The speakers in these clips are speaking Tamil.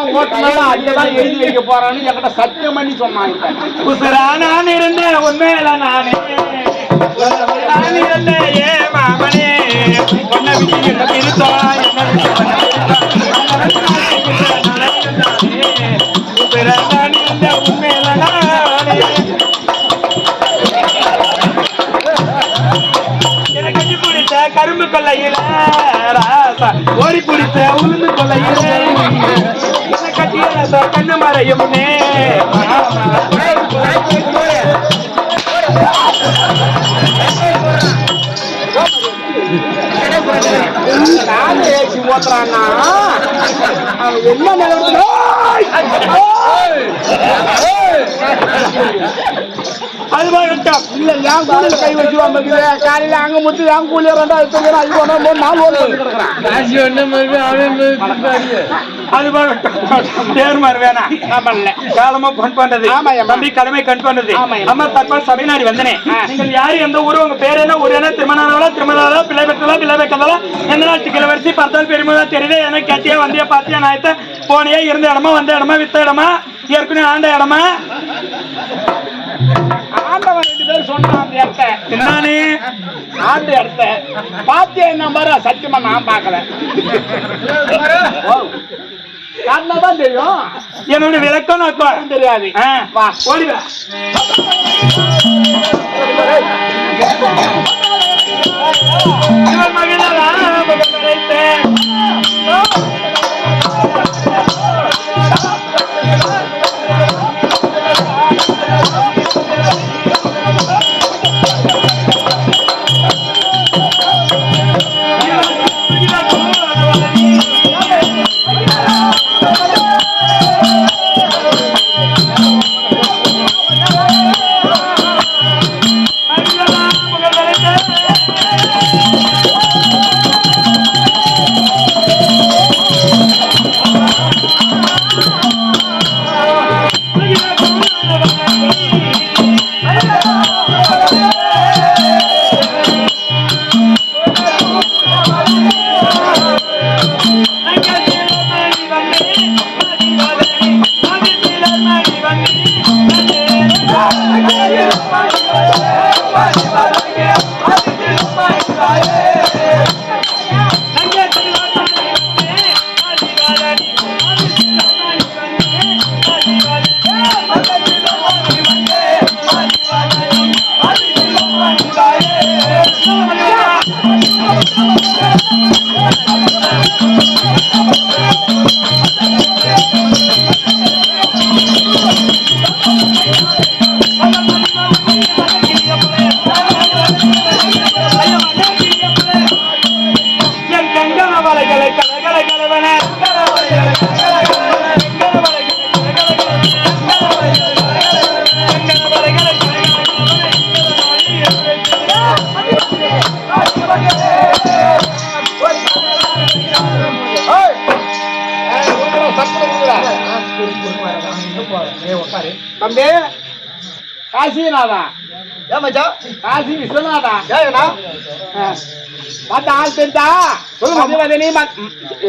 அங்கதான் எழுதி வைக்க போறான்னு என்கிட்ட சத்தியம் பண்ணி சொன்னாங்க. நான் இருந்தேன் உண்மையில நானே இருந்தேன் ஏ மாமனே பொண்ணை விட்டு என்ன பிரித்தா உண்மையில நானே எனக்கு பிடித்த கரும்பு கொள்ளையில ஓடி பிடித்த உளுந்து கொள்ளையில கட்டிய கண்ணு மறையும் ஓட்டுறான்னா என்ன நிலவு இல்ல என் கூலியில கை வச்சுவாங்க காலையில அங்க முத்து என் கூலிய 2000 நாலு காலமா பொன் பண்றது தம்பி கடமை கண் பண்றது அம்மா தற்பால் சபைநாடி வந்தனே நீங்கள் யாரு எந்த ஊரு உங்க பேர் என்ன ஒரு என்ன திருமணாலா பிள்ளை பெற்றலா பிள்ளை வைக்கலா எந்த நாட்டு கிளவரிசி பார்த்தால் பெருமையா தெரியுது என்ன கேட்டியா வந்தியா பாத்தியா நாயத்த போனியா இருந்த இடமா வந்த இடமா வித்த இடமா ஏற்கனவே ஆண்ட இடமா ஆண்டவன் 2 பேர் சொன்னான் அந்த இடத்த என்னானே ஆண்ட இடத்த பாத்தியா என்ன பாரு சத்தியமா நான் பாக்கல காரணதான் தெரியும் என்னோட விளக்கம் நான் தெரியாது வா ஓடிவா தம்பி காசிநாதா காசி விஸ்வநாதா ஆள் தெரிஞ்சா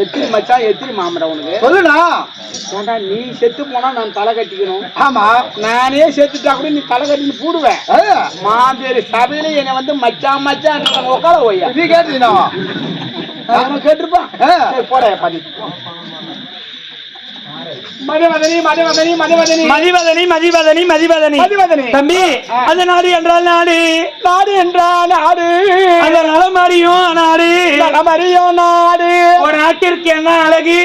எத்திரி மச்சான் எத்திரி மாமடா உனக்கு சொல்லுடா ஏண்டா நீ செத்து போனா நான் தலை கட்டிக்கணும் ஆமா நானே செத்துட்டா கூட நீ தலை கட்டின்னு போடுவேன் மாபேரு சபையில என்னை வந்து மச்சான் மச்சான் உட்கார போய்யா நீ கேட்டீங்கன்னா கேட்டிருப்பான் போட பண்ணி மதிவதனி மதிவதனி மதிவதனி மதிவதனி மதிவதனி மதிவதனி மதிவதனி தம்பி அந்த நாடு என்றால் நாடு நாடு என்றால் நாடு அந்த நலமறியும் நாடு நலமறியும் நாடு ஒரு நாட்டிற்கு என்ன அழகு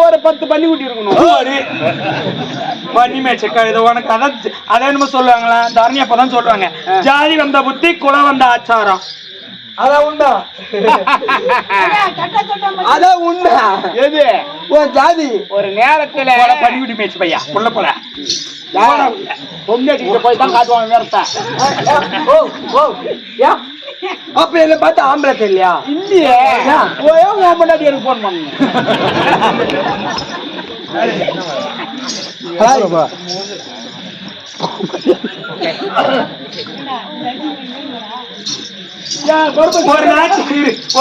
ஒரு 10 பன்னிக்குட்டி இருக்கணும் பண்ணி மேச்சக்கா இதை உனக்கு அதை என்னமோ சொல்லுவாங்களா தாரணி அப்பதான் சொல்லுவாங்க ஜாதி வந்த புத்தி குலம் வந்த ஆச்சாரம் அதான் உண்டா அதான் உண்டா எது உன் ஜாதி ஒரு நேரத்துல பண்ணிவிட்டு மேய்ச்சி பையா உள்ள போல பொம்மையாட்டிக்கிட்ட போய் தான் காட்டுவாங்க நேரத்தை அப்ப என்ன பார்த்தா ஆம்பளை தெரியலையா இல்லையே உன் முன்னாடி எனக்கு போன் பண்ணு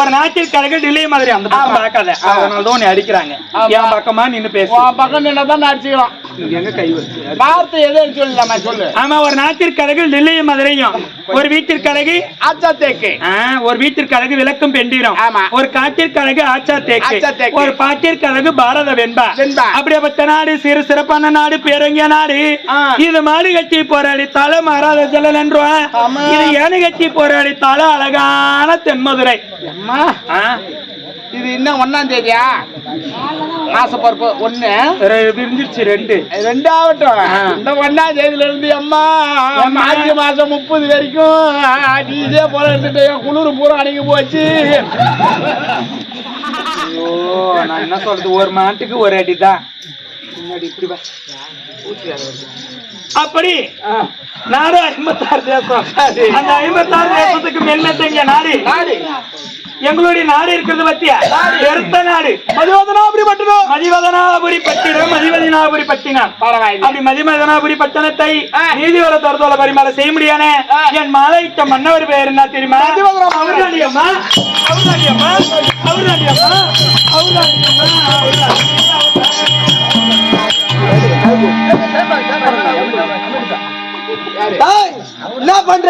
ஒரு நாட்டில் கழக டிலே மாதிரி அந்த பக்கம் பார்க்காத, அதனாலதான் உன்னை அடிக்கிறாங்க. என் பக்கமா நின்னு பேசு. பக்கம் நின்னதான் அடிச்சுக்கலாம். எங்க கை வச்சு வார்த்தை எதுன்னு சொல்லலாமா சொல்லு. ஆமா, ஒரு நாட்டிற்கழகு டெல்லி மதுரையும், ஒரு வீட்டிற்கழகு ஆச்சா தேக்கு, ஒரு வீட்டிற்கழகு விளக்கும் பெண்டிரும், ஒரு காட்டிற்கழகு ஆச்சா தேக்கு, ஒரு பாட்டிற்கழகு பாரத வெண்பா. அப்படிப்பட்ட நாடு சிறு சிறப்பான நாடு, பேரங்கிய நாடு. இது மாடு கட்டி போராடித்தாலும் மாறாத ஜல்லல் என்றும், இது ஏனு கட்டி போராடித்தாலும் அழகான தென்மதுரை. இது இன்னும் 1ஆம் தேதியா? மாசப்பருப்பு 1 விரிஞ்சிருச்சு 2 ஆகட்டும். இந்த 1ஆம் தேதியில இருந்து அம்மா மார்ச் மாசம் 30 வரைக்கும் இதே போல இருந்துட்டு குளிர் பூரா அடங்கி போச்சு. நான் என்ன சொல்றது, ஒரு மாட்டுக்கு ஒரு அடிதான். அப்படி நாடு 56 தேசம். அந்த 56 தேசத்துக்கு மெல்மெத்தங்க நாடு எங்களுடைய நாடு இருக்கிறது பத்தியா? பெருத்த நாடு மதிவதனாபுரி பட்டினம். மதிவதனாபுரி பட்டினம், மதிவதனாபுரி பட்டினம். அப்படி மதிவதனாபுரி பட்டணத்தை நீதிவர தரத்தோல பரிமாற செய்ய முடியானே என் மாலையிட்ட மன்னவர் பேர் என்ன தெரியுமா? அவர்தாடியம்மா, அவர்தாடியம்மா, அவர்தாடியம்மா, அவர்தாடியம்மா. என்ன பண்ற?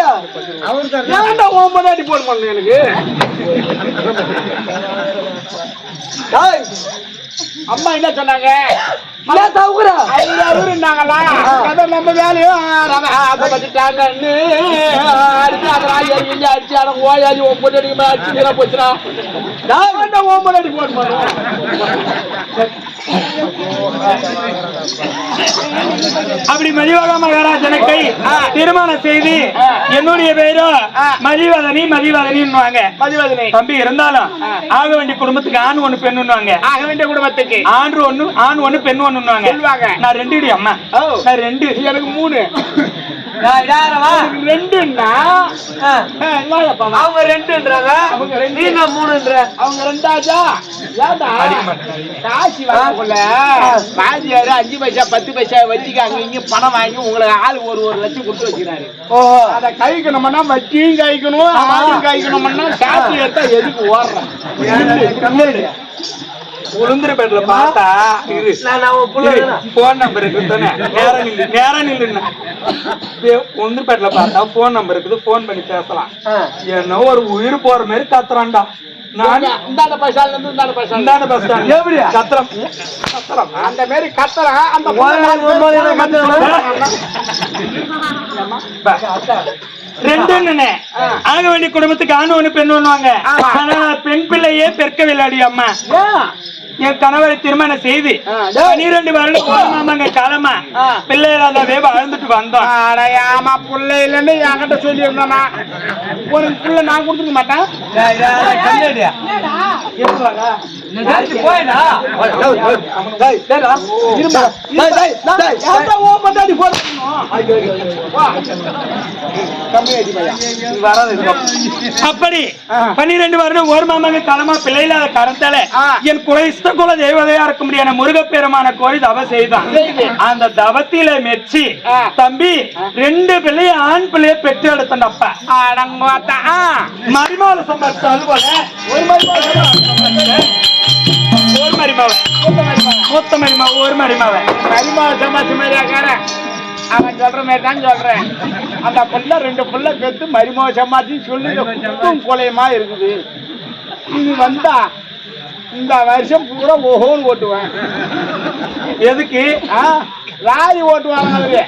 போன் பண்ண எனக்கு அம்மா என்ன சொன்னாங்க? இருந்தாங்களா நம்ம வேலையும் அடிச்சு ஓயாதி அடிச்சு போச்சுனா ஓம்படி போன் பண்ணுவோம். அப்படி மதிவக மகாராஜனுக்கு திருமணம் செய்து என்னுடைய பேரோ மதிவதனி மதிவதனின்னுவாங்க. மதிவதனி தம்பி இருந்தாலும் ஆக வேண்டிய குடும்பத்துக்கு ஆண் ஒண்ணு பெண்ணுவாங்க. ஆக வேண்டிய குடும்பத்துக்கு ஆண் ஒண்ணு பெண் ஒண்ணுவாங்க. நான் 2 அம்மா, நான் 2 எனக்கு 3. ரெண்டுன்னா அவங்க 2ன்றாங்க, நீ நான் 3ன்ற. அவங்க 2 ஆச்சா? காசி வாங்கக்குள்ள பாதியாரு 5 பைசா 10 பைசா வட்டிக்கு அங்க இங்க பணம் வாங்கி உங்களுக்கு ஆளு ஒரு லட்சம் கொடுத்து வச்சுக்கிறாரு. அதை கழிக்கணும்னா வட்டியும் கழிக்கணும், ஆளும் கழிக்கணும்னா காசு எடுத்தா எதுக்கு ஓடுறேன்? உளுந்தூர்பேட்ல பார்த்தா போன் நம்பர் இருக்குது, நேரம் நில்லுன்னா உளுந்தூர்பேட்ல பார்த்தா போன் நம்பர் இருக்குது, போன் பண்ணி பேசலாம். என்ன ஒரு உயிர் போற மாதிரி கத்துறான்டா. நான் இந்தாண்ட பைசால இருந்து இந்தாண்ட பைசா, இந்தாண்ட பஸ் ஸ்டாண்ட் எப்படி கத்துறோம் அந்த மாதிரி கத்துறேன். அந்த ரெண்டுன்னு ஆக வேண்டிய குடும்பத்துக்கு ஆண் ஒண்ணு பெண் ஒண்ணுவாங்க. ஆனா பெண் பிள்ளையே பெருக்க விளையாடி அம்மா என் கணவரை திருமணம் செய்து 12 வருடம் மாமாங்க காலமா பிள்ளைகளாவே வாழ்ந்துட்டு வந்தோம். ஆமா பிள்ளை இல்லைன்னு என்கிட்ட சொல்லி இருந்தானா உனக்கு பிள்ளை நான் கொடுத்துக்க மாட்டேன். அப்படி 12 வருடம் ஒரு மாமாங்க காலமா பிள்ளை இல்லாத காரணத்தால என் குறை குல தேவதையா இருக்க முடியாத முருகப்பெருமான கோரி தவ செய்தான். அந்த தவத்தில மெச்சி தம்பி 2 பிள்ளைய ஆண் பிள்ளைய பெற்று எடுத்தப்ப மரிமாவ சம்பாதிச்சாலும் போல ஒரு மரிமாவை மூத்த மரிமாவை ஒரு மரிமாவை சம்பாதிச்ச மாதிரியாக்கார அவன் சொல்ற மாதிரி தான் சொல்றேன். அந்த பிள்ளை 2 பிள்ளை பெற்று மரிமாவை சம்பாதிச்சு சொல்லி கொலையமா இருக்குது. இது வந்தா இந்த வருஷம் பூரா ஓஹோன்னு ஓட்டுவேன். எதுக்கு? லாரி ஓட்டுவாங்க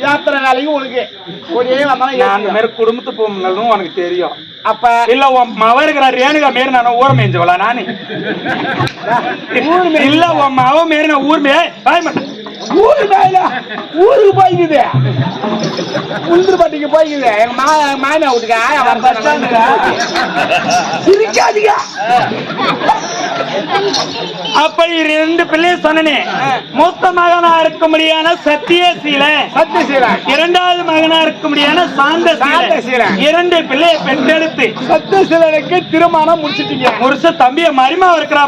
யாத்திரை வேலைக்கு உனக்கு ஒரே வந்தாலும் அந்த மாதிரி குடும்பத்து போகணும் உனக்கு தெரியும். அப்ப இல்ல உன் மவ இருக்கிற ரேணுகா மாரி நான் ஊரை மேய்ஞ்சவளா? நானு இல்ல உன் மவ மாரி நான் ஊர் ஊரு மேல ஊருக்கு போய்க்குது, உளுந்தூர்பட்டிக்கு போய்க்குது. எங்க மாமியா வீட்டுக்கு சிரிக்காதீங்க. அப்படி 2 பிள்ளைய சொன்னனே. மூத்த மகனா இருக்க முடியாத சத்தியசீலன், 2வது மகனா இருக்க முடியாத சாந்தசீலன் 2 பிள்ளைய பெற்றெடுத்து சத்தியசீலனுக்கு திருமணம் முடிச்சிட்டீங்க. முடிச்ச தம்பிய மரிமா இருக்கிறா.